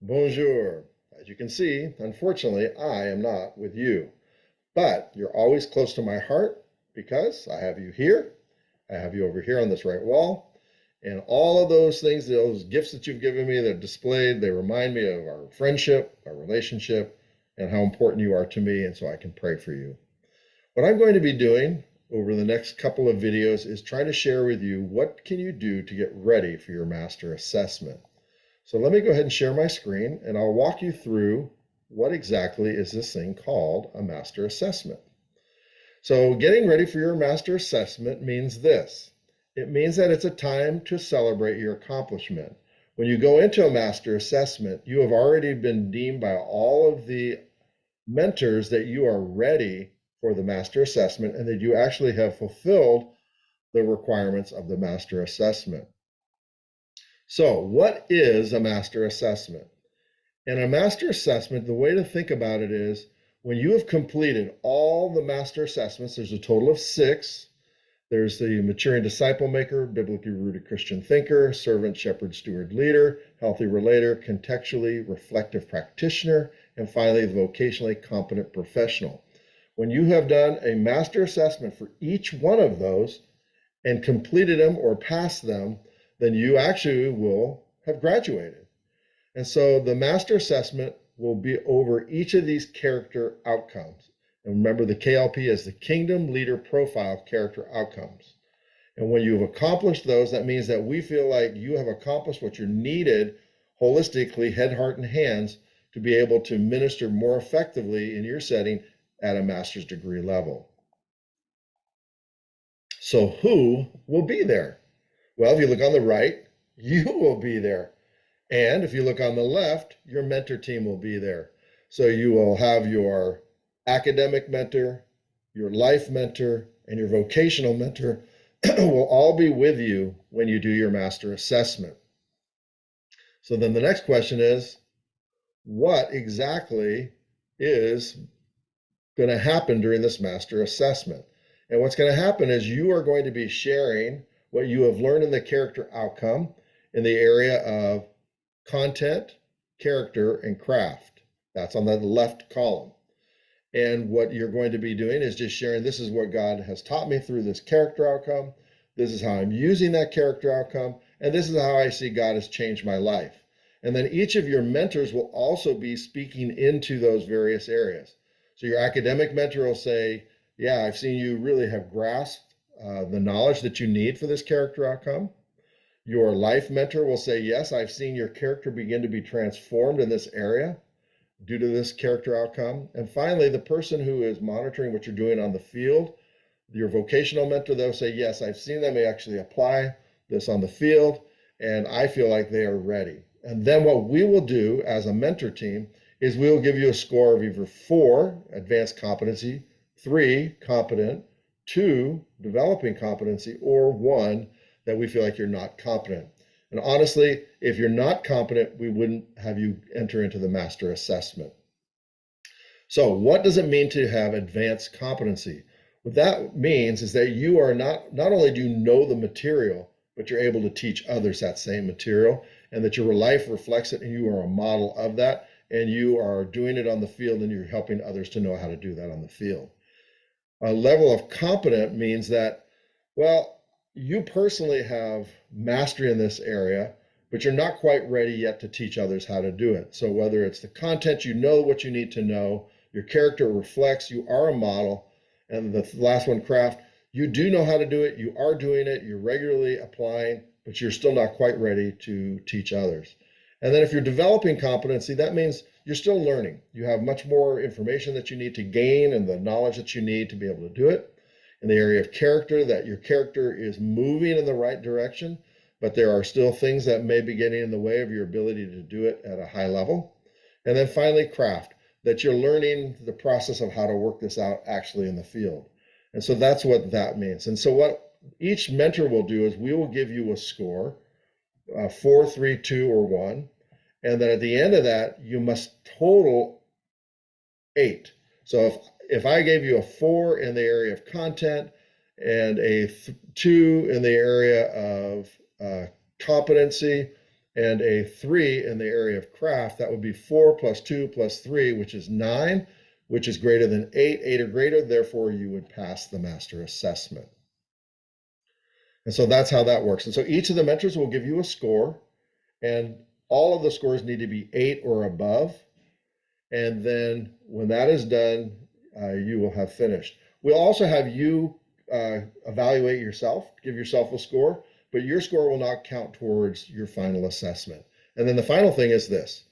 Bonjour. As you can see, unfortunately, I am not with you, but you're always close to my heart because I have you here. I have you over here on this right wall. And all of those things, those gifts that you've given me, they're displayed. They remind me of our friendship, our relationship, and how important you are to me. And so I can pray for you. What I'm going to be doing over the next couple of videos is try to share with you what can you do to get ready for your master assessment. So let me go ahead and share my screen and I'll walk you through what exactly is this thing called a master assessment. So getting ready for your master assessment means this. It means that it's a time to celebrate your accomplishment. When you go into a master assessment, you have already been deemed by all of the mentors that you are ready for the master assessment and that you actually have fulfilled the requirements of the master assessment. So, what is a master assessment? And a master assessment, the way to think about it is when you have completed all the master assessments, there's a total of 6. There's the maturing disciple maker, biblically rooted Christian thinker, servant, shepherd, steward, leader, healthy relator, contextually reflective practitioner, and finally, the vocationally competent professional. When you have done a master assessment for each one of those and completed them or passed them, then you actually will have graduated. And so the master assessment will be over each of these character outcomes. And remember, the KLP is the Kingdom Leader Profile Character Outcomes. And when you've accomplished those, that means that we feel like you have accomplished what you're needed holistically, head, heart, and hands, to be able to minister more effectively in your setting at a master's degree level. So who will be there? Well, if you look on the right, you will be there. And if you look on the left, your mentor team will be there. So you will have your academic mentor, your life mentor, and your vocational mentor will all be with you when you do your master assessment. So then the next question is, what exactly is going to happen during this master assessment? And what's going to happen is you are going to be sharing what you have learned in the character outcome in the area of content, character, and craft. That's on the left column. And what you're going to be doing is just sharing, this is what God has taught me through this character outcome. This is how I'm using that character outcome. And this is how I see God has changed my life. And then each of your mentors will also be speaking into those various areas. So your academic mentor will say, yeah, I've seen you really have grasped the knowledge that you need for this character outcome. Your life mentor will say, yes, I've seen your character begin to be transformed in this area due to this character outcome. And finally, the person who is monitoring what you're doing on the field, your vocational mentor, they'll say, yes, I've seen them actually apply this on the field, and I feel like they are ready. And then what we will do as a mentor team is we will give you a score of either 4, advanced competency, 3, competent, 2, developing competency, or 1, that we feel like you're not competent. And honestly, if you're not competent, we wouldn't have you enter into the master assessment. So what does it mean to have advanced competency? What that means is that you are not only do you know the material, but you're able to teach others that same material, and that your life reflects it, and you are a model of that, and you are doing it on the field, and you're helping others to know how to do that on the field. A level of competent means that, well, you personally have mastery in this area, but you're not quite ready yet to teach others how to do it. So whether it's the content, you know what you need to know, your character reflects, you are a model, and the last one, craft, you do know how to do it, you are doing it, you're regularly applying, but you're still not quite ready to teach others. And then if you're developing competency, that means you're still learning. You have much more information that you need to gain and the knowledge that you need to be able to do it. In the area of character, that your character is moving in the right direction, but there are still things that may be getting in the way of your ability to do it at a high level. And then finally, craft, that you're learning the process of how to work this out actually in the field. And so that's what that means. And so what each mentor will do is we will give you a score, 4, 3, 2, or 1. And then at the end of that, you must total 8. So if I gave you a 4 in the area of content and a 2 in the area of competency, and a 3 in the area of craft, that would be 4 plus 2 plus 3, which is 9, which is greater than 8, 8 or greater, therefore you would pass the master assessment. And so that's how that works. And so each of the mentors will give you a score, and all of the scores need to be 8 or above. And then when that is done, you will have finished. We'll also have you evaluate yourself, give yourself a score, but your score will not count towards your final assessment. And then the final thing is this: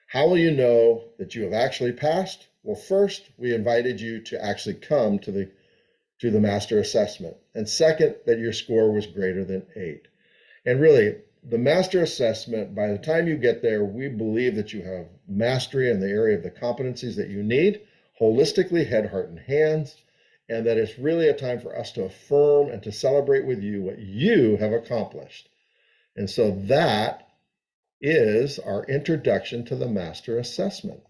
how will you know that you have actually passed? Well, first, we invited you to actually come to the master assessment. And second, that your score was greater than 8. And really, the master assessment, by the time you get there, we believe that you have mastery in the area of the competencies that you need, holistically, head, heart, and hands, and that it's really a time for us to affirm and to celebrate with you what you have accomplished. And so that is our introduction to the master assessment.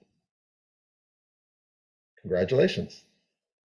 Congratulations.